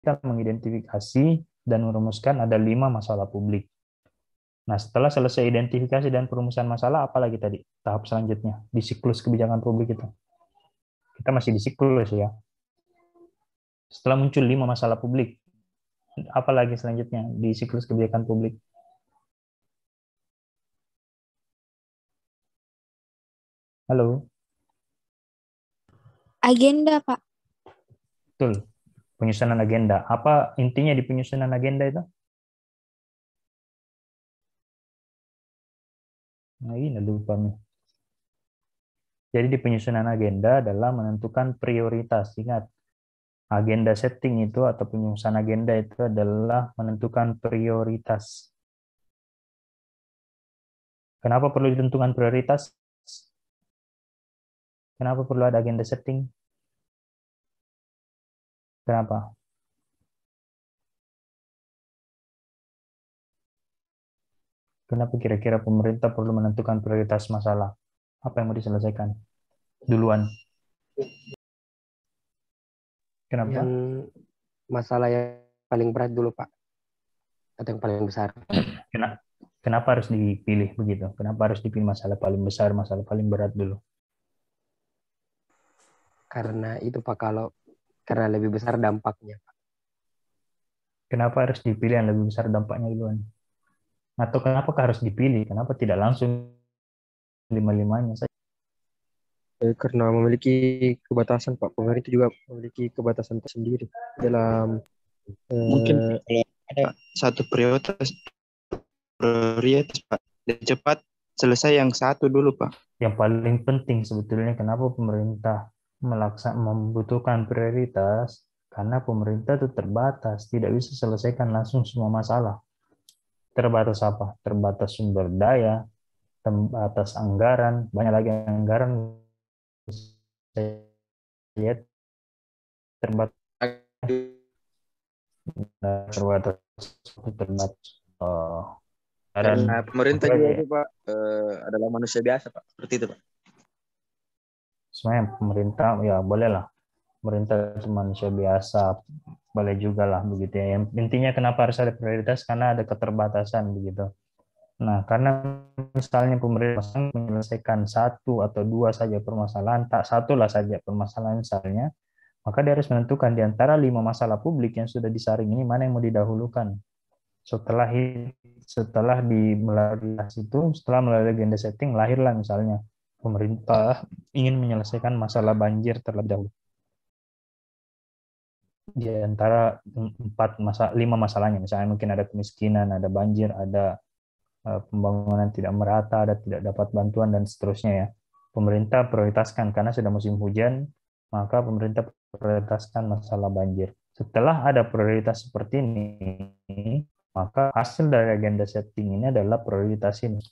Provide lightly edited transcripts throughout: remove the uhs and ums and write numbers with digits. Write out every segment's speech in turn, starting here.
kita mengidentifikasi dan merumuskan ada 5 masalah publik. Nah, setelah selesai identifikasi dan perumusan masalah, apalagi tadi tahap selanjutnya di siklus kebijakan publik itu. Kita masih di siklus ya. Setelah muncul 5 masalah publik, apalagi selanjutnya di siklus kebijakan publik? Halo, Agenda, Pak. betul. Penyusunan agenda. Apa intinya di penyusunan agenda itu? Nah, ini lupa nih. Jadi di penyusunan agenda adalah menentukan prioritas. Ingat, agenda setting itu atau penyusunan agenda itu adalah menentukan prioritas. Kenapa perlu ditentukan prioritas? Kenapa perlu ada agenda setting? Kenapa? Kenapa kira-kira pemerintah perlu menentukan prioritas masalah? Apa yang mau diselesaikan? Duluan. Yang Kenapa? masalah yang paling berat dulu, Pak, atau yang paling besar. Kenapa harus dipilih begitu? Kenapa harus dipilih masalah paling besar, masalah paling berat dulu? Karena itu, Pak, karena lebih besar dampaknya. Kenapa harus dipilih yang lebih besar dampaknya duluan? Atau kenapa harus dipilih? Kenapa tidak langsung lima-limanya saja? Karena memiliki kebatasan, Pak. Pemerintah juga memiliki kebatasan tersendiri dalam Mungkin kalau ada satu prioritas Pak, dan cepat selesai yang satu dulu Pak. Yang paling penting sebetulnya kenapa pemerintah membutuhkan prioritas? Karena pemerintah itu terbatas, tidak bisa selesaikan langsung semua masalah. Terbatas apa? Terbatas sumber daya, terbatas anggaran, banyak lagi anggaran saya lihat terbatas terbatas terbatas dan Karena pemerintah juga itu Pak adalah manusia biasa Pak, seperti itu Pak. sebenarnya pemerintah ya boleh lah, pemerintah itu manusia biasa, boleh juga lah begitu ya. Yang intinya kenapa harus ada prioritas karena ada keterbatasan begitu. Nah, karena misalnya pemerintah menyelesaikan satu atau dua saja permasalahan, tak satu lah saja permasalahan misalnya, maka dia harus menentukan di antara 5 masalah publik yang sudah disaring ini mana yang mau didahulukan. Setelah setelah melalui itu, setelah melalui agenda setting, lahirlah misalnya pemerintah ingin menyelesaikan masalah banjir terlebih dahulu. Di antara 5 masalahnya, misalnya mungkin ada kemiskinan, ada banjir, ada pembangunan tidak merata, ada tidak dapat bantuan dan seterusnya ya. Pemerintah prioritaskan karena sudah musim hujan, maka pemerintah prioritaskan masalah banjir. Setelah ada prioritas seperti ini, maka hasil dari agenda setting ini adalah prioritas ini.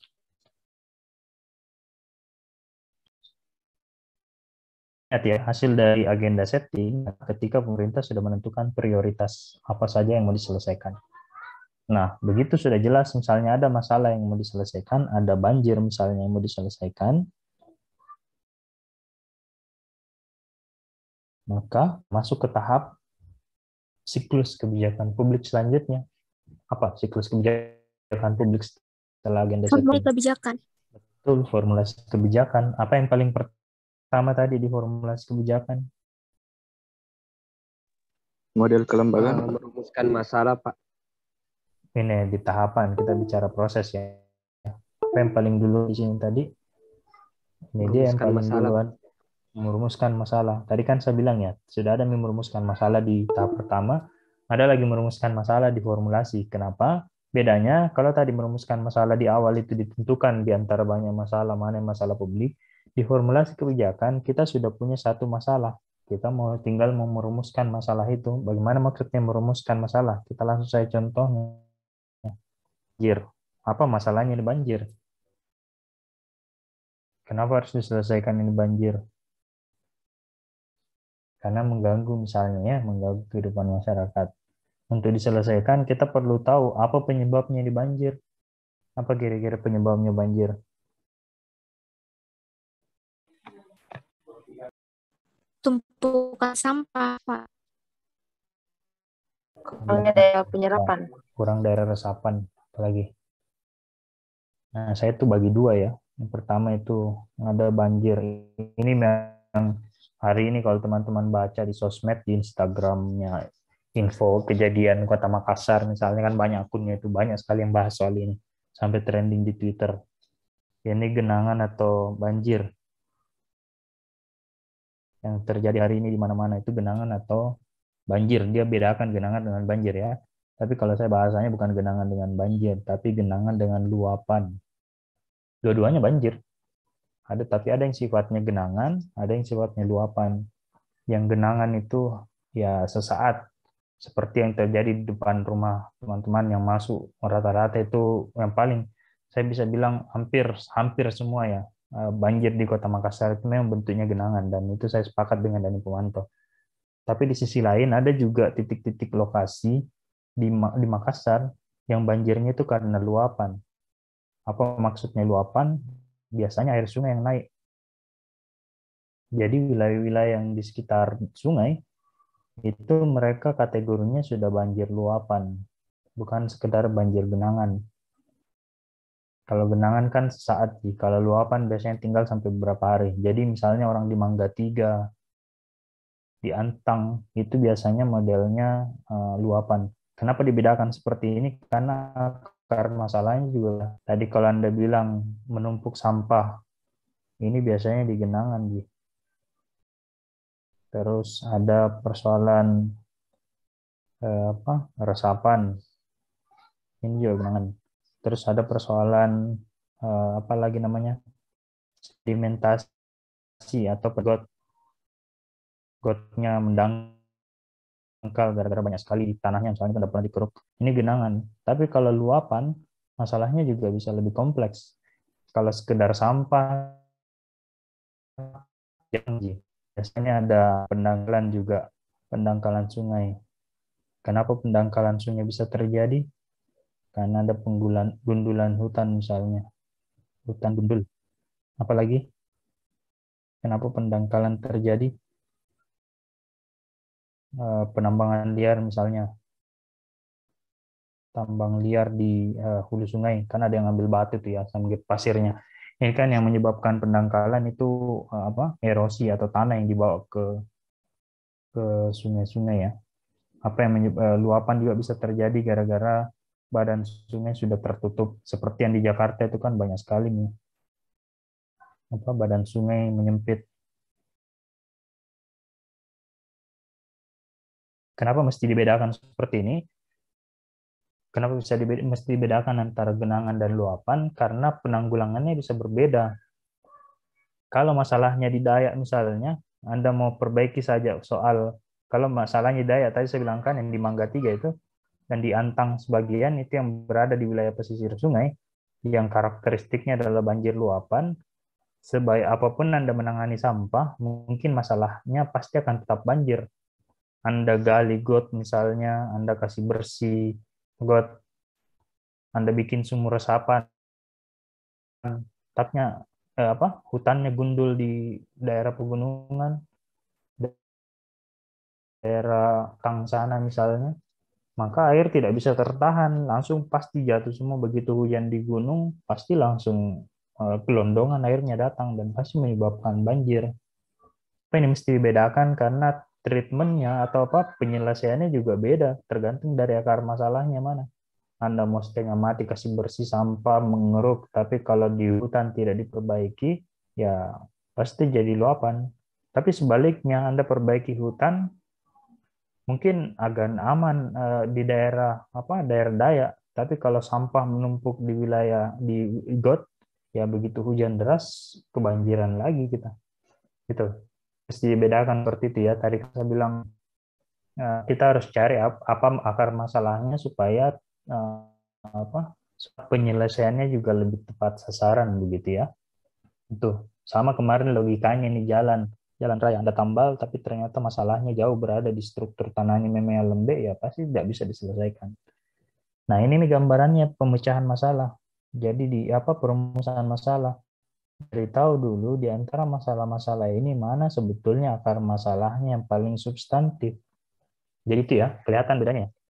Ingat ya, hasil dari agenda setting ketika pemerintah sudah menentukan prioritas apa saja yang mau diselesaikan. Nah, begitu sudah jelas misalnya ada masalah yang mau diselesaikan, ada banjir misalnya yang mau diselesaikan, maka masuk ke tahap siklus kebijakan publik selanjutnya. Apa siklus kebijakan publik setelah agenda Formula setting? kebijakan. Betul, formulasi kebijakan. Apa yang paling pertama tadi di formulasi kebijakan? Model kelembagaan Pak. Merumuskan masalah, Pak. Ini di tahapan, kita bicara proses ya. Apa yang paling dulu di sini tadi? Ini dia yang Merumuskan paling masalah, duluan. Merumuskan masalah. Tadi kan saya bilang ya, sudah ada merumuskan masalah di tahap pertama, ada lagi merumuskan masalah di formulasi. Kenapa? Bedanya, kalau tadi merumuskan masalah di awal itu ditentukan di antara banyak masalah, mana yang masalah publik, di formulasi kebijakan kita sudah punya satu masalah. Kita mau tinggal merumuskan masalah itu. Bagaimana maksudnya merumuskan masalah? Kita langsung saya contohnya. Banjir. Apa masalahnya ini banjir? Kenapa harus diselesaikan ini banjir? Karena mengganggu misalnya ya, mengganggu kehidupan masyarakat. Untuk diselesaikan kita perlu tahu apa penyebabnya di banjir. Apa kira-kira penyebabnya banjir? Tumpukan sampah, Pak. kurangnya daya penyerapan. kurang daerah resapan apalagi. Nah, saya tuh bagi dua ya. Yang pertama itu ada banjir. Ini yang hari ini kalau teman-teman baca di sosmed, di Instagramnya, info kejadian Kota Makassar misalnya kan banyak akunnya itu, banyak sekali yang bahas soal ini. Sampai trending di Twitter. Ini genangan atau banjir. Yang terjadi hari ini di mana-mana itu genangan atau banjir. Dia bedakan genangan dengan banjir ya. Tapi kalau saya bahasanya bukan genangan dengan banjir, tapi genangan dengan luapan. Dua-duanya banjir. Tapi ada yang sifatnya genangan, ada yang sifatnya luapan. Yang genangan itu ya sesaat, seperti yang terjadi di depan rumah teman-teman yang masuk rata-rata itu yang paling saya bisa bilang hampir semua ya banjir di Kota Makassar itu memang bentuknya genangan, dan itu saya sepakat dengan Dani Pumanto. Tapi di sisi lain ada juga titik-titik lokasi di Makassar yang banjirnya itu karena luapan. Apa maksudnya luapan? Biasanya air sungai yang naik. Jadi wilayah-wilayah yang di sekitar sungai itu mereka kategorinya sudah banjir luapan, bukan sekedar banjir genangan. Kalau genangan kan sesaat, kalau luapan biasanya tinggal sampai beberapa hari. Jadi misalnya orang di Mangga 3, di Antang, itu biasanya modelnya luapan. Kenapa dibedakan seperti ini? Karena masalahnya juga tadi kalau Anda bilang menumpuk sampah, ini biasanya di genangan. Terus ada persoalan resapan, ini juga genangan. Terus ada persoalan apa lagi namanya, sedimentasi atau gotnya mendangkal gara-gara banyak sekali tanahnya misalnya tidak pernah dikeruk. Ini genangan. Tapi kalau luapan masalahnya juga bisa lebih kompleks. Kalau sekedar sampah, biasanya ada pendangkalan juga, pendangkalan sungai. Kenapa pendangkalan sungai bisa terjadi? Karena ada gundulan hutan misalnya, hutan gundul. Apalagi, kenapa pendangkalan terjadi? Penambangan liar misalnya, tambang liar di hulu sungai, kan ada yang ambil batu tuh ya, sambil pasirnya. Ini kan yang menyebabkan pendangkalan itu erosi atau tanah yang dibawa ke sungai-sungai ya. Apa yang luapan juga bisa terjadi gara-gara badan sungai sudah tertutup, seperti yang di Jakarta itu kan banyak sekali nih badan sungai menyempit. Kenapa mesti dibedakan seperti ini? Kenapa mesti dibedakan antara genangan dan luapan? Karena penanggulangannya bisa berbeda. Kalau masalahnya di Dayak misalnya, Anda mau perbaiki saja kalau masalahnya di Dayak, tadi saya bilang kan yang di Mangga 3 itu, dan di Antang sebagian itu yang berada di wilayah pesisir sungai, yang karakteristiknya adalah banjir luapan. Sebaik apapun Anda menangani sampah, mungkin masalahnya pasti akan tetap banjir. Anda gali got misalnya, Anda kasih bersih got, Anda bikin sumur resapan, tetapnya hutannya gundul di daerah pegunungan, daerah Tangsana misalnya, maka air tidak bisa tertahan, langsung pasti jatuh semua. Begitu hujan di gunung, pasti langsung gelondongan airnya datang dan pasti menyebabkan banjir. Apa ini mesti dibedakan karena treatmentnya atau penyelesaiannya juga beda, tergantung dari akar masalahnya mana. Anda mau setengah mati kasih bersih sampah, mengeruk, tapi kalau di hutan tidak diperbaiki, ya pasti jadi luapan. Tapi sebaliknya, Anda perbaiki hutan, mungkin agak aman di daerah daerah Dayak, tapi kalau sampah menumpuk di wilayah di got, ya begitu hujan deras kebanjiran lagi kita. Gitu. Mesti dibedakan seperti itu ya. Tadi saya bilang kita harus cari apa akar masalahnya supaya penyelesaiannya juga lebih tepat sasaran begitu ya. Itu sama kemarin logikanya nih, jalan raya Anda tambal tapi ternyata masalahnya jauh berada di struktur tanahnya memang yang lembek, ya pasti tidak bisa diselesaikan. Nah, ini nih gambarannya pemecahan masalah. Jadi di perumusan masalah. Dari tahu dulu di antara masalah-masalah ini mana sebetulnya akar masalahnya yang paling substantif. Jadi itu ya, kelihatan bedanya.